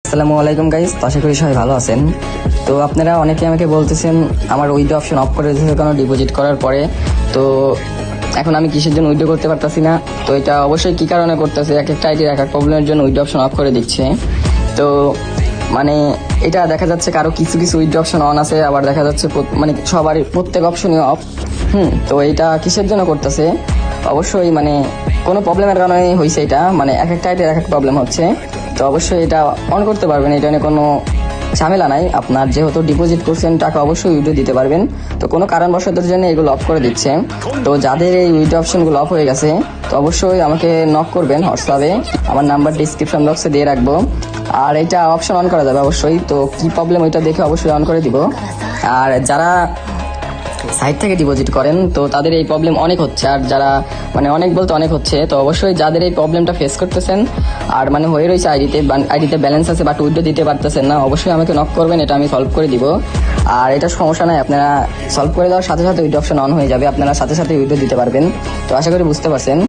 আসসালামু আলাইকুম গাইস, তো আশা করি সবাই ভালো আছেন। তো আপনারা অনেকে আমাকে বলতেছেন আমার উইথড্র অপশন অফ করে দিয়েছে কেন ডিপোজিট করার পরে। তো এখন আমি কিসের জন্য উইথড্র করতে পারতাছি না। তো এটা অবশ্যই কি কারণে করতেছে, এক একটা আইডির এক এক প্রবলেমের জন্য উইথড্র অপশন অফ করে দিচ্ছে। তো মানে এটা দেখা যাচ্ছে কারো কিছু কিছু উইথড্র অপশন অন আছে, আবার দেখা যাচ্ছে মানে সবারই প্রত্যেক অপশনই অফ। তো এটা কিসের জন্য করতেছে, অবশ্যই মানে কোনো প্রবলেমের কারণে হয়েছে এটা, মানে এক একটা আইডির এক এক প্রবলেম হচ্ছে। তো অবশ্যই এটা অন করতে পারবেন, এটা নিয়ে কোনো ঝামেলা নাই। আপনার যেহেতু ডিপোজিট করছেন টাকা অবশ্যই উইথড্র দিতে পারবেন। তো কোনো কারণবশতের জন্য এগুলো অফ করে দিচ্ছে। তো যাদের এই উইথড্র অপশনগুলো অফ হয়ে গেছে, তো অবশ্যই আমাকে নক করবেন হোয়াটসঅ্যাপে, আমার নাম্বার ডিসক্রিপশন বক্সে দিয়ে রাখবো। আর এটা অপশন অন করা যাবে অবশ্যই। তো কি প্রবলেম ওইটা দেখে অবশ্যই অন করে দিব। আর যারা সাইট থেকে ডিপোজিট করেন তো তাদের এই প্রবলেম অনেক হচ্ছে, আর যারা মানে অনেক বলতে অনেক হচ্ছে। তো অবশ্যই যাদের এই প্রবলেমটা ফেস করতেছেন আর মানে হয়ে রয়েছে আইডিতে ব্যালেন্স আছে বাট উইথড্র দিতে পারতেছেন না, অবশ্যই আমাকে নক করবেন, এটা আমি সলভ করে দিব। আর এটা সমস্যা নাই, আপনারা সলভ করে দেওয়ার সাথে সাথে উইথড্র অপশন অন হয়ে যাবে, আপনারা সাথে সাথে উইথড্র দিতে পারবেন। তো আশা করি বুঝতে পারছেন।